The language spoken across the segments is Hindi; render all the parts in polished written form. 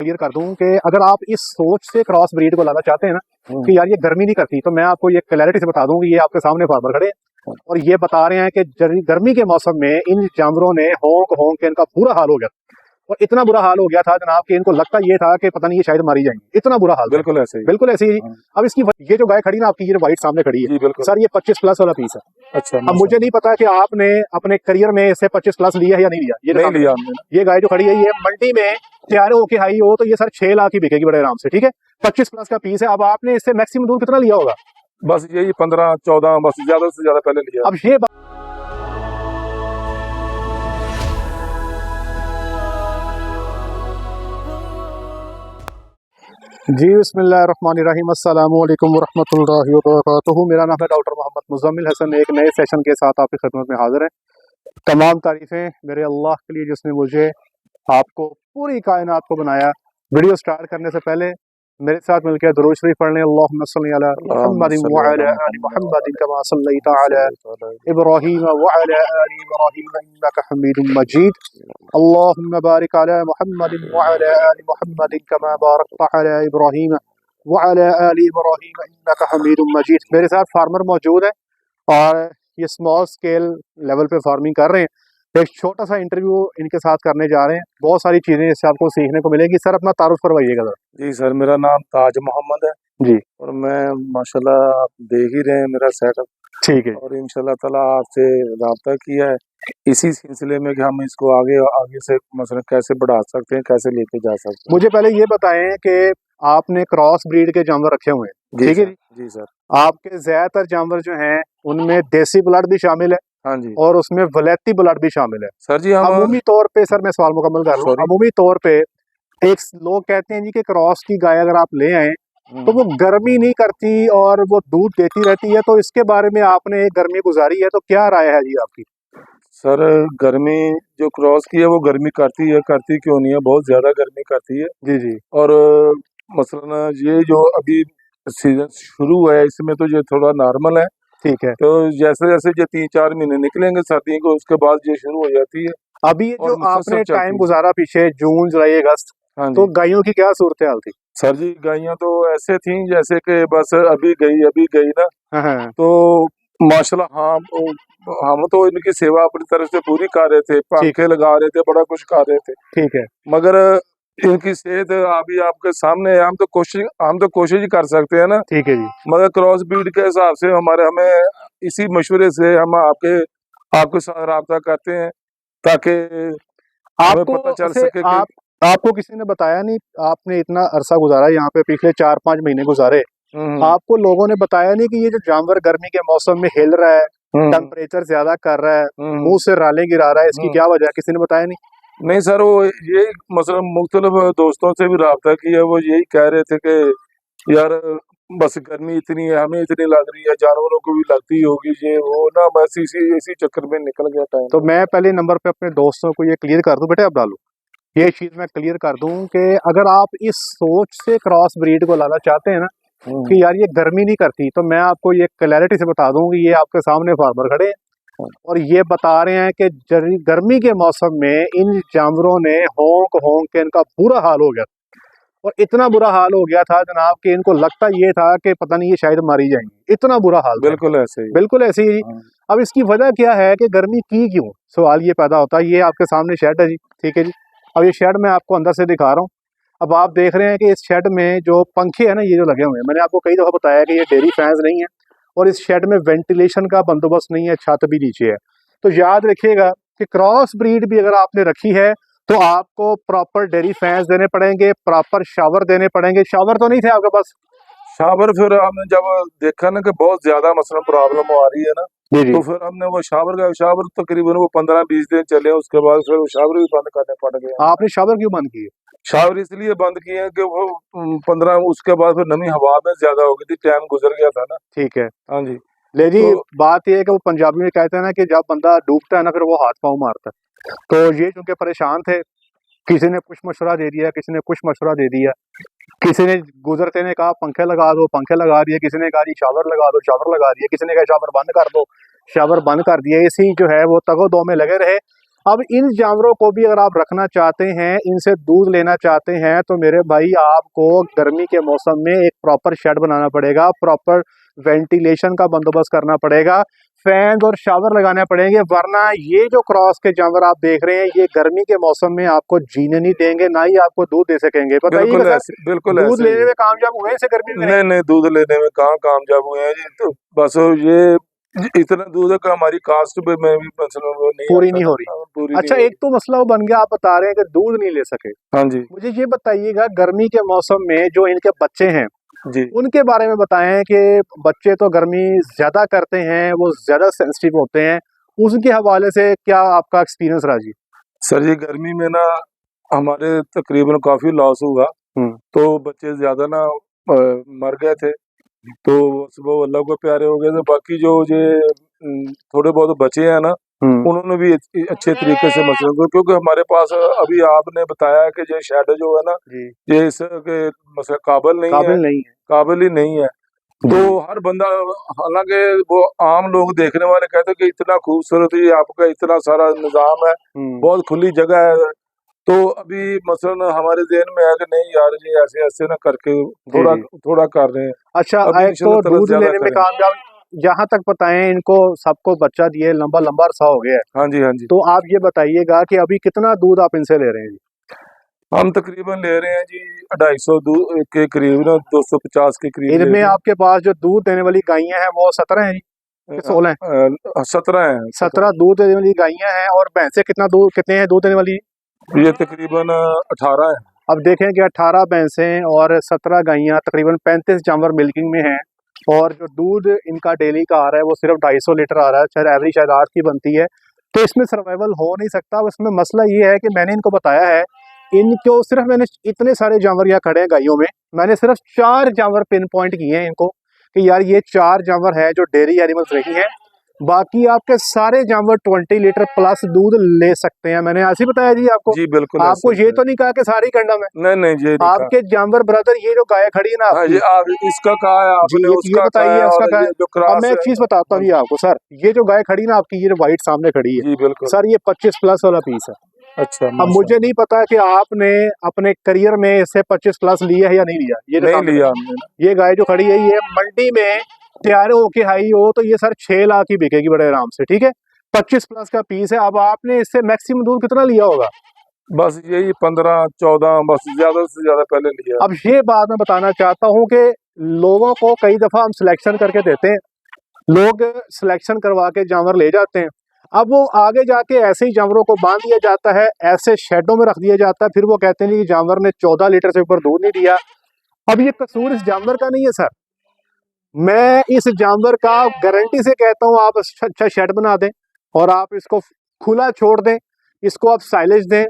क्लियर कर दूं कि अगर आप इस सोच से क्रॉस ब्रीड को लाना चाहते हैं ना कि यार ये गर्मी नहीं करती, तो मैं आपको ये क्लैरिटी से बता दूं कि ये आपके सामने फार्मर खड़े हैं और ये बता रहे हैं कि गर्मी के मौसम में इन जानवरों ने होंक होंक के इनका बुरा हाल हो गया। और इतना बुरा हाल हो गया था जनाब कि इनको लगता ये था कि पता नहीं ये शायद मारी जाएंगी, इतना बुरा हाल। बिल्कुल ऐसे ही, बिल्कुल ऐसे ही। अब इसकी ये जो गाय खड़ी ना आपकी, ये व्हाइट सामने खड़ी है सर, ये 25 प्लस वाला पीस है। अच्छा, अब मुझे नहीं पता कि आपने अपने करियर में इससे 25 प्लस लिया है या नहीं लिया। ये नहीं लिया हमने। ये गाय जो खड़ी है ये मंडी में तैयार होके आई हो तो ये सर 6 लाख ही बिकेगी बड़े आराम से, ठीक है। 25 प्लस का पीस है। अब आपने इससे मैक्सिमम दूध कितना लिया होगा? बस यही 15-14, बस ज्यादा से ज्यादा पहले लिया। अब ये जी बिस्मिल्लाहिर्रहमानिर्रहीम, अस्सलामु अलैकुम वरहमतुल्लाहि वबरकातुहू। मेरा नाम है डॉक्टर मोहम्मद मुज़म्मिल हसन। एक नए सेशन के साथ आपकी खिदमत में हाजिर है। तमाम तारीफ़ें मेरे अल्लाह के लिए जिसने मुझे आपको पूरी कायनात को बनाया। वीडियो स्टार्ट करने से पहले मेरे साथ मिलकर दुरूद शरीफ पढ़ लें। अल्लाहुम्मा सल्ली अला मुहम्मदिन व अला आलि मुहम्मदिन कमा सल्लैता अला इब्राहीम व अला आलि इब्राहीम इन्नका हमीदुम मजीद। अल्लाहुम्मा बारिक अला मुहम्मदिन व अला आलि मुहम्मदिन कमा बारकता अला इब्राहीम व अला आलि इब्राहीम इन्नका हमीदुम मजीद। मेरे साथ फार्मर मौजूद है और ये स्मॉल स्केल लेवल पे फार्मिंग कर रहे हैं। एक छोटा सा इंटरव्यू इनके साथ करने जा रहे हैं। बहुत सारी चीजें इससे आपको सीखने को मिलेगी। सर अपना तारुफ करवाइएगा जरा। जी सर, मेरा नाम ताज मोहम्मद है जी, और मैं माशाल्लाह आप देख ही रहे हैं मेरा सेटअप, ठीक है। और इंशाल्लाह ताला आपसे रब्ता किया है इसी सिलसिले में कि हम इसको आगे से मसलन कैसे बढ़ा सकते हैं, कैसे लेके जा सकते हैं। मुझे पहले ये बताएं कि आपने क्रॉस ब्रीड के जानवर रखे हुए हैं, ठीक है जी? जी सर। आपके ज्यादातर जानवर जो हैं उनमें देसी ब्लड भी शामिल है हाँ जी, और उसमें वलैती ब्लड भी शामिल है सर जी। हम अमूमी तौर पे, सर मैं सवाल मुकम्मल कर लूं, अमूमी तौर पे एक लोग कहते हैं जी कि क्रॉस की गाय अगर आप ले आए तो वो गर्मी नहीं करती और वो दूध देती रहती है, तो इसके बारे में आपने एक गर्मी गुजारी है, तो क्या राय है जी आपकी? सर गर्मी जो क्रॉस की है वो गर्मी करती है, करती क्यों नहीं है, बहुत ज्यादा गर्मी करती है। जी जी। और मसलन ये जो अभी सीजन शुरू है इसमें तो ये थोड़ा नॉर्मल है, ठीक है। तो जैसे जैसे ये 3-4 महीने निकलेंगे सर्दी को, उसके बाद ये शुरू हो जाती है। अभी ये जो और आपने मुसलसल टाइम चलती है। गुजारा पीछे जून जुलाई अगस्त, हाँ तो जी गायों की क्या सूरत हाल थी? सर जी, गायें तो ऐसे थी जैसे कि बस अभी गई ना, हाँ, तो माशाल्लाह। हाँ, हम तो इनकी सेवा अपनी तरफ से पूरी कर रहे थे, पंखे लगा रहे थे, बड़ा कुछ कर रहे थे, ठीक है। मगर इनकी सेहत अभी आपके सामने है। हम तो कोशिश ही कर सकते हैं ना, ठीक है जी। मगर क्रॉस ब्रीड के हिसाब से हमें इसी मशवरे से हम आपके साथ रब्ता करते हैं ताकि हमें आपको पता चल से सके कि आपको किसी ने बताया नहीं? आपने इतना अरसा गुजारा यहाँ पे, पिछले 4-5 महीने गुजारे, आपको लोगों ने बताया नहीं कि ये जो जानवर गर्मी के मौसम में हिल रहा है, टेम्परेचर ज्यादा कर रहा है, मुंह से रालें गिरा रहा है, इसकी क्या वजह है? किसी ने बताया नहीं? नहीं सर, वो यही मतलब मुख्तलिफ दोस्तों से भी रब्ता किया, वो यही कह रहे थे कि यार बस गर्मी इतनी है, हमें इतनी लग रही है, जानवरों को भी लगती होगी, ये वो ना, बस इसी चक्कर में निकल गया टाइम। तो मैं पहले नंबर पे अपने दोस्तों को ये क्लियर कर दूं, बेटे आप डालो, ये चीज मैं क्लियर कर दूं कि अगर आप इस सोच से क्रॉस ब्रीड को लाना चाहते हैं ना कि यार ये गर्मी नहीं करती, तो मैं आपको ये क्लैरिटी से बता दूं कि ये आपके सामने फार्मर खड़े हैं और ये बता रहे हैं कि गर्मी के मौसम में इन जानवरों ने होंक होंक के इनका बुरा हाल हो गया। और इतना बुरा हाल हो गया था जनाब कि इनको लगता ये था कि पता नहीं ये शायद मारी जाएंगी, इतना बुरा हाल। बिल्कुल ऐसे ही, बिल्कुल ऐसे ही। अब इसकी वजह क्या है कि गर्मी की क्यों, सवाल ये पैदा होता है। ये आपके सामने शेड है जी, ठीक है जी। अब ये शेड मैं आपको अंदर से दिखा रहा हूँ। अब आप देख रहे हैं कि इस शेड में जो पंखे हैं ना, ये जो लगे हुए हैं, मैंने आपको कई दफ़ा बताया कि ये डेयरी फैंस नहीं है और इस शेड में वेंटिलेशन का बंदोबस्त नहीं है, छत भी नीचे है। तो याद रखिएगा कि क्रॉस ब्रीड भी अगर आपने रखी है तो आपको प्रॉपर डेयरी फैंस देने पड़ेंगे, प्रॉपर शावर देने पड़ेंगे। शावर तो नहीं थे आपके पास? शावर फिर हमने जब देखा ना कि बहुत ज्यादा मसलन प्रॉब्लम आ रही है ना, तो फिर हमने वो शावर तकरीबन वो 15-20 दिन चले, उसके बाद फिर वो शावर भी बंद करने पड़ गए। आपने शावर क्यों बंद किए? शावर इसलिए बंद किए कि वो 15 उसके बाद फिर नमी हवा में ज्यादा हो गई थी, टाइम गुजर गया था ना। ठीक है। हाँ जी। ले जी, तो बात यह है कि वो पंजाबी में कहते हैं ना कि जब बंदा डूबता है ना फिर वो हाथ पांव मारता है। तो ये चूंकि परेशान थे, किसी ने कुछ मशवरा दे दिया, किसी ने कुछ मशवरा दे दिया, किसी ने गुजरते ने कहा पंखे लगा दो, पंखे लगा दिए, किसी ने कहा जी शावर लगा दो, शावर लगा दिए, किसी ने कहा शावर बंद कर दो, शावर बंद कर दिए। इसी जो है वो तगो दो में लगे रहे अब इन जानवरों को भी अगर आप रखना चाहते हैं, इनसे दूध लेना चाहते हैं, तो मेरे भाई आपको गर्मी के मौसम में एक प्रॉपर शेड बनाना पड़ेगा, प्रॉपर वेंटिलेशन का बंदोबस्त करना पड़ेगा, फैन और शावर लगाने पड़ेंगे, वरना ये जो क्रॉस के जानवर आप देख रहे हैं ये गर्मी के मौसम में आपको जीने नहीं देंगे, ना ही आपको दूध दे सकेंगे। बिल्कुल बताइए ऐसे, बिल्कुल दूध ऐसे लेने ही। में कामयाब हुए इसे गर्मी में? नहीं नहीं, दूध लेने में कहाँ कामयाब हुए हैं जी, तो बस ये इतना दूध है कि हमारी कास्ट पे में भी मतलब वो नहीं पूरी आता नहीं ना, हो रही। पूरी नहीं अच्छा, हो एक तो मसला वो बन गया, आप बता रहे हैं कि दूध नहीं ले सके। रही। हाँ जी। मुझे ये बताइएगा गर्मी के मौसम में जो इनके बच्चे हैं जी उनके बारे में बताएं कि बच्चे तो गर्मी ज्यादा करते हैं, वो ज्यादा सेंसिटिव होते हैं, उसके हवाले से क्या आपका एक्सपीरियंस रहा जी? सर, ये गर्मी में ना हमारे तकरीबन काफी लॉस हुआ। हम्म। तो बच्चे ज्यादा ना मर गए थे, तो वो अल्लाह को प्यारे हो गए थे। बाकी जो ये थोड़े बहुत बचे हैं ना, उन्होंने भी अच्छे तरीके से मसलन को, क्योंकि हमारे पास अभी आपने बताया कि ये शेड जो है ना, जी। ये इसके मतलब काबिल नहीं है, काबिल नहीं है। काबिल ही नहीं है। तो जी। हर बंदा, हालांकि वो आम लोग देखने वाले कहते हैं कि इतना खूबसूरत ही आपका इतना सारा निजाम है, बहुत खुली जगह है। तो अभी मसलन हमारे ज़हन में है कि नहीं यार, ये ऐसे ऐसे ना करके थोड़ा जी। थोड़ा कर रहे हैं। अच्छा, अभी एक तो इंशाल्लाह ताला दूध ज्यादा लेने में करेंगे। कामयाब, जहां तक बताएं इनको सबको बच्चा दिए लंबा लंबा अरसा हो गया है, हाँ जी, हाँ जी। तो आप ये बताइएगा कि अभी कितना दूध आप इनसे ले रहे हैं जी? हम तकरीबन ले रहे हैं जी 250 के करीब ना, 250 के करीब ले इनमें रहे आपके पास जो दूध देने वाली गायें हैं वो 17 हैं जी कि 16 हैं? हैं। 17 हैं, 17। 17 दूध देने वाली गायें हैं, और भैंसें कितने हैं दूध देने वाली? ये तकरीबन 18 है। अब देखें कि 18 भैंसें और 17 गायें, तकरीबन 35 जानवर मिल्किंग में हैं, और जो दूध इनका डेली का आ रहा है वो सिर्फ 250 लीटर आ रहा है, शायद एवरेज शायद 8 की बनती है। तो इसमें सर्वाइवल हो नहीं सकता। अब इसमें मसला ये है कि मैंने इनको बताया है, इनको सिर्फ मैंने इतने सारे जानवर यहाँ खड़े हैं गायों में, मैंने सिर्फ 4 जानवर पिन पॉइंट किए हैं इनको कि यार ये 4 जानवर हैं जो डेयरी एनिमल्स नहीं है, बाकी आपके सारे जानवर 20 लीटर प्लस दूध ले सकते हैं। मैंने ऐसे ही बताया जी आपको? जी बिल्कुल ऐसे आपको ही ये है। तो नहीं कहा कि सारी कंडम है? नहीं नहीं, ये नहीं कहा। आपके जानवर ब्रदर, ये जो गाय खड़ी है ना हाँ, आपकी, ये आप इसका कहा है जी आपने, ये उसका कहा बताइए है, उसका और क्या है? ये जो अब मैं क्रॉस एक है। चीज बताता हाँ हूँ जी, आपको सर, ये जो गाय खड़ी ना आपकी, ये व्हाइट सामने खड़ी है जी बिल्कुल। सर, ये 25 प्लस वाला पीस है। अच्छा, अब मुझे नहीं पता कि आपने अपने करियर में इससे 25 प्लस लिया है या नहीं लिया। ये जो नहीं सामने लिया खड़ी हमने ना। है, ये गाय जो खड़ी है, ये मंडी में तैयार होके आई हो तो ये सर 6 लाख की बिकेगी बड़े आराम से, ठीक है? 25 प्लस का पीस है। अब आपने इससे मैक्सिमम दूध कितना लिया होगा? बस यही 15-14, बस ज्यादा से ज्यादा पहले लिया। अब ये बात मैं बताना चाहता हूँ कि लोगों को कई दफा हम सिलेक्शन करके देते हैं, लोग सिलेक्शन करवा के जानवर ले जाते हैं, अब वो आगे जाके ऐसे ही जानवरों को बांध दिया जाता है, ऐसे शेडों में रख दिया जाता है, फिर वो कहते हैं कि जानवर ने 14 लीटर से ऊपर दूध नहीं दिया। अब ये कसूर इस जानवर का नहीं है सर, मैं इस जानवर का गारंटी से कहता हूँ, आप अच्छा शेड बना दें और आप इसको खुला छोड़ दें, इसको आप साइलेज दें,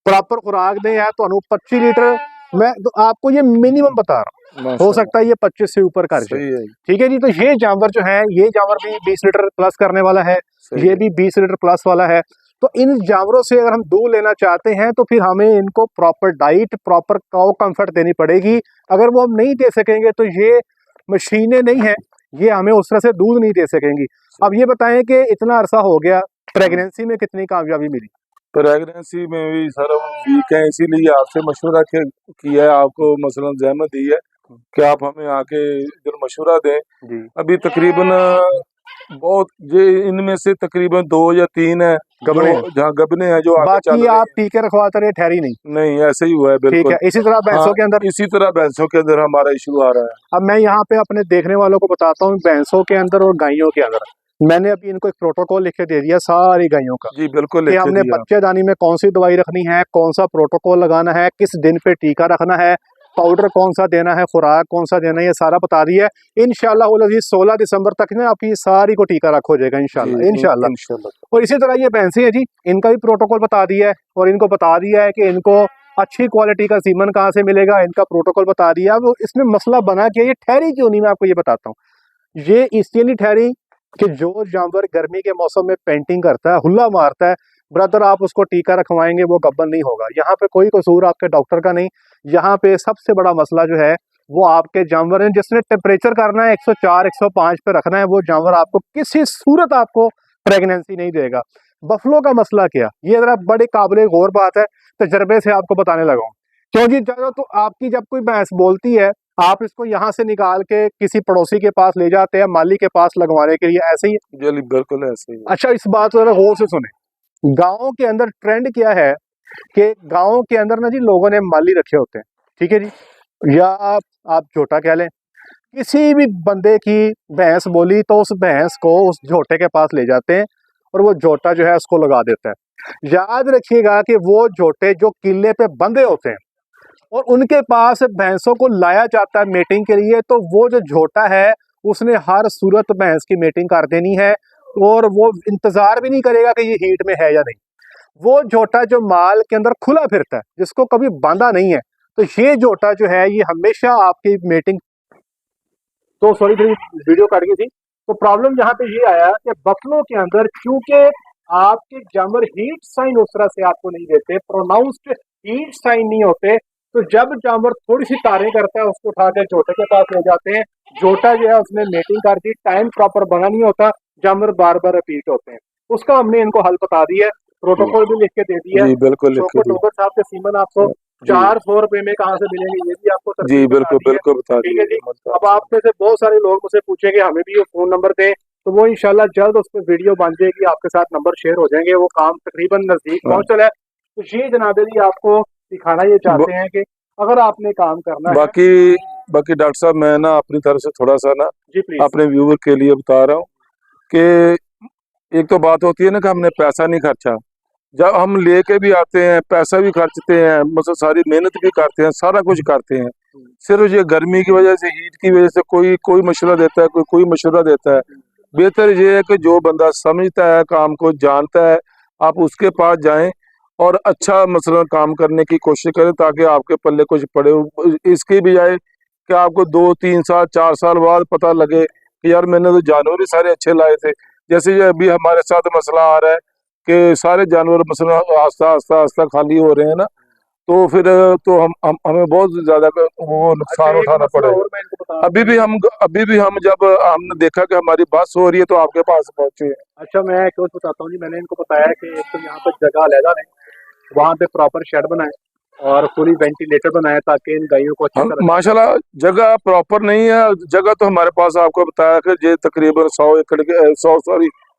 प्रॉपर खुराक दें, या तो 25 लीटर, मैं तो आपको ये मिनिमम बता रहा हूँ, हो माशाल्लाह, सकता है ये 25 से ऊपर कर जाए। सही है, ठीक है जी, तो ये जानवर जो है, ये जानवर भी 20 लीटर प्लस करने वाला है, सही ये है। भी 20 लीटर प्लस वाला है। तो इन जानवरों से अगर हम दूध लेना चाहते हैं तो फिर हमें इनको proper diet, proper cow comfort देनी पड़ेगी। अगर वो हम नहीं दे सकेंगे तो ये मशीनें नहीं है, ये हमें उस तरह से दूध नहीं दे सकेंगी। अब ये बताएं कि इतना अरसा हो गया, प्रेगनेंसी में कितनी कामयाबी मिली? प्रेगनेंसी में भी सर हम वीक हैं, इसीलिए आपसे मशवरा किया है, आपको मसलन जहमत दी है कि आप हमें आके इधर मशवरा दें। जी। अभी तकरीबन बहुत ये इनमें से तकरीबन 2 या 3 है जो गबड़े हैं, जहाँ गबने हैं जो आगे चल बाकी रही आप हैं। टीके रखवाते रहे, ठहरी नहीं। नहीं, ऐसे ही हुआ है ठीक है, बिल्कुल। इसी तरह हाँ, भैंसों के अंदर, इसी तरह भैंसों के अंदर हमारा इशू आ रहा है। अब मैं यहाँ पे अपने देखने वालों को बताता हूँ, भैंसों के अंदर और गायों के अंदर मैंने अभी इनको एक प्रोटोकॉल लिख के दे दिया सारी गायों का, जी बिल्कुल, कि लिख के हमने दिया। बच्चेदानी में कौन सी दवाई रखनी है, कौन सा प्रोटोकॉल लगाना है, किस दिन पे टीका रखना है, पाउडर कौन सा देना है, खुराक कौन सा देना है, ये सारा बता दिया है। इंशाल्लाह 16 दिसंबर तक ना आपकी सारी को टीका रखा हो जाएगा जी, इंशाल्लाह इंशाल्लाह। इंशाल्लाह। और इसी तरह ये भैंसें हैं जी, इनका भी प्रोटोकॉल बता दिया है, और इनको बता दिया है कि इनको अच्छी क्वालिटी का सीमन कहाँ से मिलेगा, इनका प्रोटोकॉल बता दिया। अब इसमें मसला बना कि ये ठहरी क्यों नहीं, मैं आपको ये बताता हूँ। ये इसलिए नहीं ठहरी कि जो जानवर गर्मी के मौसम में पेंटिंग करता है, हुल्ला मारता है, ब्रदर आप उसको टीका रखवाएंगे वो गब्बन नहीं होगा। यहाँ पे कोई कसूर आपके डॉक्टर का नहीं, यहाँ पे सबसे बड़ा मसला जो है वो आपके जानवर है, जिसने टेम्परेचर करना है 104 105 पे रखना है, वो जानवर आपको किसी सूरत आपको प्रेगनेंसी नहीं देगा। बफलो का मसला क्या, ये जरा बड़े काबिल गौर बात है, तजर्बे से आपको बताने लगा हूँ। क्योंकि तो आपकी जब कोई भैंस बोलती है, आप इसको यहाँ से निकाल के किसी पड़ोसी के पास ले जाते हैं, माली के पास लगवाने के लिए, ऐसे ही है। जी बिल्कुल ऐसे ही है। अच्छा, इस बात को जरा गौर से सुने। गाँव के अंदर ट्रेंड क्या है कि गाँव के अंदर ना जी लोगों ने माली रखे होते हैं, ठीक है जी, या आप झोटा कह लें। किसी भी बंदे की भैंस बोली तो उस भैंस को उस झोटे के पास ले जाते हैं और वो झोटा जो है उसको लगा देता है। याद रखिएगा कि वो झोटे जो किले पे बंधे होते हैं और उनके पास भैंसों को लाया जाता है मीटिंग के लिए, तो वो जो झोटा है उसने हर सूरत भैंस की मीटिंग कर देनी है और वो इंतजार भी नहीं करेगा कि ये हीट में है या नहीं। वो झोटा जो माल के अंदर खुला फिरता है, जिसको कभी बांधा नहीं है, तो ये झोटा जो है ये हमेशा आपकी मीटिंग, तो सॉरी थोड़ी वीडियो काट गई थी। तो प्रॉब्लम यहाँ पे ये आया कि बफलो के अंदर क्योंकि आपके जानवर हीट साइन उस तरह से आपको नहीं देते, प्रोनाउंस्ड हीट साइन नहीं होते, तो जब जानवर थोड़ी सी तारें करता है उसको उठा के झोटे के पास ले जाते हैं। झोटा जो है उसने मेटिंग कर दी, टाइम प्रॉपर बना नहीं होता, जानवर बार बार रिपीट होते हैं। उसका हमने इनको हल बता दिया है, प्रोटोकॉल भी लिख के दे दिया है। जी बिल्कुल लिख के शौकत डोगर साहब के सीमन आपको जी 400 रुपए में कहाँ से मिलेंगे ये भी आपको जी तरतीब बता बिल्कुल दी है। बिल्कुल बता ठीक है जी। दिए। अब आप में से बहुत सारे लोग मुझसे पूछेंगे हमें भी ये फोन नंबर दें, तो वो इंशाल्लाह जल्द उस पर वीडियो बन जाएगी, आपके साथ नंबर शेयर हो जाएंगे। वो काम तकरीबन नजदीक हाँ। पहुंच चला है। तो ये जनाब जी आपको दिखाना ये चाहते हैं कि अगर आपने काम करना है। बाकी बाकी डॉक्टर साहब मैं ना अपनी तरफ से थोड़ा सा ना जी प्लीज। अपने व्यूवर के लिए बता रहा हूँ कि एक तो बात होती है ना कि हमने पैसा नहीं खर्चा, जब हम लेके भी आते हैं पैसा भी खर्चते हैं, मतलब सारी मेहनत भी करते हैं, सारा कुछ करते हैं, सिर्फ ये गर्मी की वजह से, हीट की वजह से कोई कोई मशवरा देता है, कोई कोई मशवरा देता है। बेहतर ये है कि जो बंदा समझता है काम को, जानता है, आप उसके पास जाएं और अच्छा मसला काम करने की कोशिश करें ताकि आपके पल्ले कुछ पड़े। इसकी बजाय कि आपको 2 3 साल 4 साल बाद पता लगे कि यार मैंने तो जानवर ही सारे अच्छे लाए थे। जैसे ये अभी हमारे साथ मसला आ रहा है कि सारे जानवर मसला आस्ता आस्ता आस्ता खाली हो रहे हैं ना, तो फिर तो हमें बहुत ज्यादा वो नुकसान उठाना पड़ेगा। अभी भी हम जब हमने देखा कि हमारी बस हो रही है तो आपके पास पहुंचे हैं। अच्छा, मैं एक और बताता हूँ जी। मैंने इनको बताया कि एक तो यहाँ पर जगह अलहदा है, वहाँ पे प्रॉपर शेड बनाए और फुली वेंटिलेटर बनाया ताकि इन गायों को अच्छी हम तरह। माशाल्लाह जगह प्रॉपर नहीं है, जगह तो हमारे पास आपको बताया कि ये तकरीबन 100 एकड़ के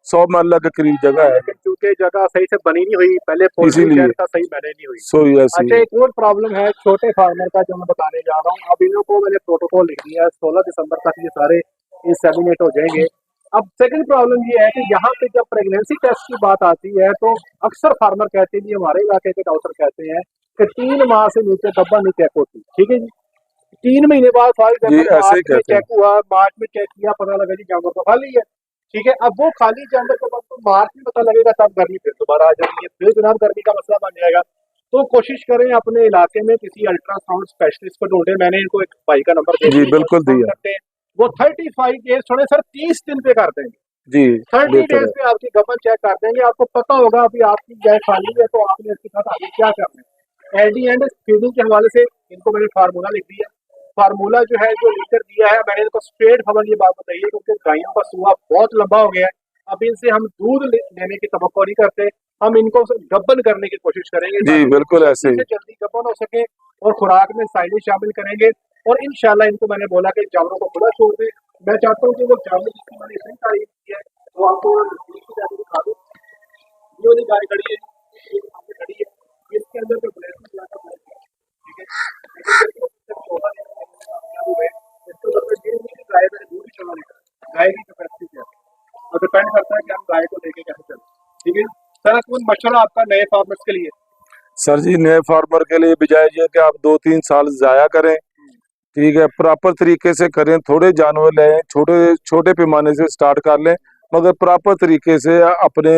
100 मरला के करीब जगह है, लेकिन क्योंकि जगह सही से बनी नहीं हुई, पहले पोल्ट्री इसीलिए शेड का सही मैंने नहीं हुई। सो ऐसी अच्छा, है। एक और प्रॉब्लम है छोटे फार्मर का जो मैं बताने जा रहा हूँ। अब इनको मैंने प्रोटोकॉल लिख दिया है, 16 दिसंबर तक ये सारे इंसेमिनेट हो जाएंगे। अब सेकंड प्रॉब्लम ये है कि यहाँ पे जब प्रेगनेंसी टेस्ट की बात आती है तो अक्सर फार्मर कहते हैं, हमारे इलाके के डॉक्टर कहते हैं कि 3 माह से नीचे डब्बा नहीं चेक होती। ठीक है जी, 3 महीने बाद सारी जी जानवर ऐसे ही मार्च में कहते हैं। चेक हुआ, मार्च में चेक किया, पता लगा जी जानवर तो खाली है। ठीक है, अब वो खाली जानवर के बाद तो मार्च में पता लगेगा, तब गर्मी फिर दोबारा आ जाएगी, फिर जनाब गर्मी का मसला बन जाएगा। तो कोशिश करें अपने इलाके में किसी अल्ट्रासाउंड स्पेशलिस्ट को ढूंढे। मैंने इनको एक भाई का नंबर दे जी दिया, बिल्कुल दिया। करते हैं वो 35 डेज छोड़े सर 30 दिन पे कर देंगे। जी 30 बेहतर डेज है। पे आपकी गबन चेक कर देंगे, आपको पता होगा अभी आपकी गाय खाली है तो आपने इसके साथ आगे क्या करना है। एट दी एंड फीडिंग के हवाले से इनको मैंने फार्मूला लिख दिया। फार्मूला जो है जो लिखकर दिया है, मैंने इनको स्ट्रेट खबर ये बात बताई है क्योंकि गायों का सुहा बहुत लंबा हो गया है। अब इनसे हम दूध लेने की तवक्को नहीं करते, हम इनको गबन करने की कोशिश करेंगे जी ताकि बिल्कुल ऐसे जल्दी ही। से जल्दी गबन हो सके और खुराक में साइलेज शामिल करेंगे। और इंशाल्लाह इनको मैंने बोला कि जानवरों को खुला छोड़ दें। मैं चाहता हूँ कि वो जानवर जिसकी मैंने इतनी तारीफ की है वो आपको नजदीक से जाके दिखा दूं। ये वाली गाय खड़ी है, ये सामने खड़ी है, इसके अंदर जो ब्लैक है, ठीक है, लेकिन देखो इससे 14 दिन कामयाब हुए। इसको मतलब ये नहीं कि गाय मैंने दूध ही चला लेकर, गाय की कैपेसिटी क्या है और डिपेंड करता है कि हम गाय को लेके कैसे चलें। ठीक है सर, कौन मशवरा आपका नए फार्मर्स के लिए? सर जी नए फार्मर के लिए बजाय ये कि आप 2 3 साल जाया करें, ठीक है, प्रॉपर तरीके से करें, थोड़े जानवर लें, छोटे छोटे पैमाने से स्टार्ट कर लें, मगर प्रॉपर तरीके से अपने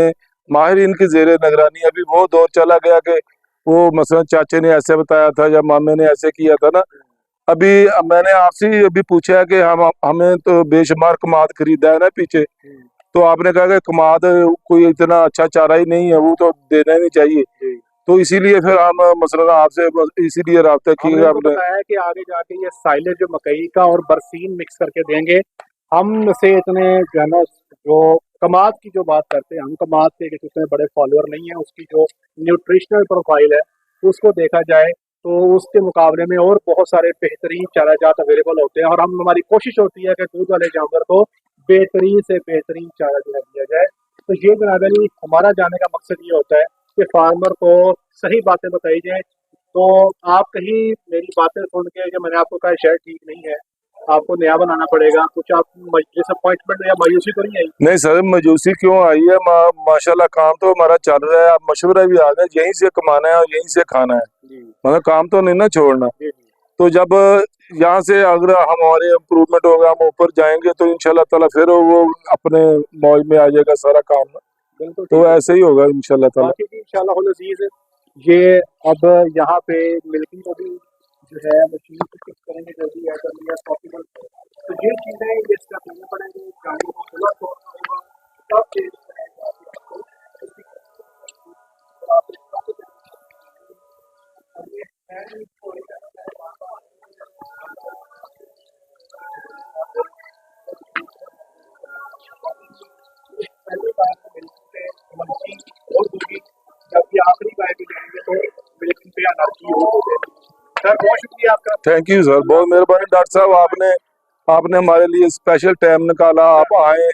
माहिरीन की जेर निगरानी। अभी वो दौर चला गया कि वो मसलन चाचे ने ऐसे बताया था या मामे ने ऐसे किया था ना। अभी मैंने आपसे ही अभी पूछा है कि हम हमें तो बेशुमार कमाद खरीदा है ना पीछे, तो आपने कहा कि कमाद कोई इतना अच्छा चारा ही नहीं है, वो तो देना ही नहीं चाहिए। तो इसीलिए फिर हम मसलन आपसे इसीलिए रब्ता हमने किया इनको आपने। बताया कि आगे जाके ये साइलेज जो मकई का और बरसीन मिक्स करके देंगे। हम से इतने जो है ना जो कमात की जो बात करते हैं हम, कमात के कि उतने बड़े फॉलोअर नहीं है, उसकी जो न्यूट्रिशनल प्रोफाइल है उसको देखा जाए तो उसके मुकाबले में और बहुत सारे बेहतरीन चारा जात अवेलेबल होते हैं, और हम हमारी कोशिश होती है कि दूध वाले जानवर को बेहतरीन से बेहतरीन चारा जो है दिया जाए। तो ये जनाब अली हमारा जाने का मकसद ये होता है कि फार्मर को सही बातें बताई जाए। तो आप कहीं मेरी बातें सुन के कि मैंने आपको कहा शायद ठीक नहीं है, आपको नया बनाना पड़ेगा, कुछ आप डिसअपॉइंटमेंट या मायूसी तो नहीं आई? नहीं सर, मायूसी क्यों आई है? माशाल्लाह काम तो हमारा चल रहा है। अब मशवरा भी आ गया, यहीं से कमाना है और यहीं से खाना है, जी मतलब काम तो नहीं ना छोड़ना। जी जी तो जब यहाँ से अगर हमारे इम्प्रूवमेंट होगा, हम ऊपर जाएंगे तो इंशाल्लाह ताला फिर वो अपने मौज में आ जाएगा सारा काम। बिल्कुल तो ठीक है। ऐसे ही होगा इंशाल्लाह ताला। बाकी जी इंशाल्लाह अज़ीज़ ये अब यहाँ पे मिल्किंग को भी जो है मशीन को फिक्स करेंगे जल्दी एज अर्ली एज पॉसिबल। तो ये चीज़ें ये स्टेप लेने पड़ेंगे, गाड़ियों को खुला छोड़ना होगा, तब चेंज करेंगे आपको और आप इसका तो और ये है नहीं थोड़ी पहली बार तो मिल्किंग पे एनर्जी और होगी, जबकि आखिरी बार भी जाएंगे तो मिल्किंग पे एनर्जी और हो जाएगी। सर बहुत शुक्रिया आपका। थैंक यू सर, बहुत मेहरबानी डॉक्टर साहब, आपने आपने हमारे लिए स्पेशल टाइम निकाला, आप आए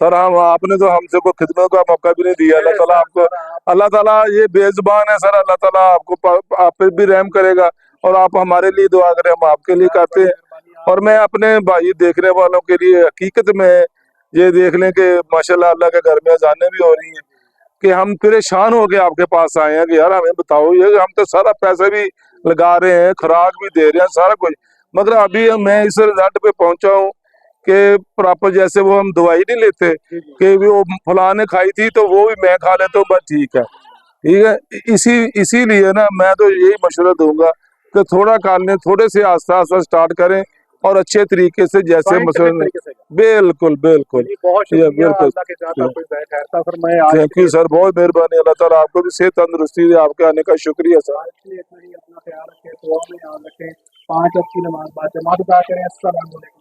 सर। हम आपने तो हमसे को खिदमत का मौका भी नहीं दिया। अल्लाह ताला आपको, अल्लाह ताला ये बेजुबान है सर, अल्लाह ताला आपको आप पे भी रहम करेगा। और आप हमारे लिए दुआ करें, हम आपके लिए करते हैं। और मैं अपने भाई देखने वालों के लिए हकीकत में ये देख लें कि माशाल्लाह अल्लाह के घर में अजानें भी हो रही हैं कि हम परेशान हो के आपके पास आए हैं कि यार हमें बताओ, ये हम तो सारा पैसा भी लगा रहे हैं, खुराक भी दे रहे हैं, सारा कुछ, मगर अभी मैं इस रिजल्ट पे पहुंचा हूँ कि प्रॉपर जैसे वो हम दवाई नहीं लेते कि वो फलां ने खाई थी तो वो भी मैं खा लेता हूँ, बस ठीक है, ठीक है। इसीलिए ना मैं तो यही मशवरा दूंगा कि थोड़ा कर लें, थोड़े से आस्ता आस्ता स्टार्ट करें और अच्छे तरीके से, जैसे साइंटिफिक मसलन। तरीके से। बिल्कुल बिल्कुल, जी बहुत ये शुक्रिया, बिल्कुल। अल्लाह के साथ आपको हिदायत खैर फरमाए। आज थैंक के यू लिए सर, बहुत मेहरबानी। अल्लाह ताला आपको भी सेहत तंदुरुस्ती दे, आपके आने का शुक्रिया सर। आज के लिए इतना ही, अपना ख्याल रखें, दुआ में याद रखें, 5 वक्त की नमाज बाद जमात अदा करें। अस्सलाम वालेकुम।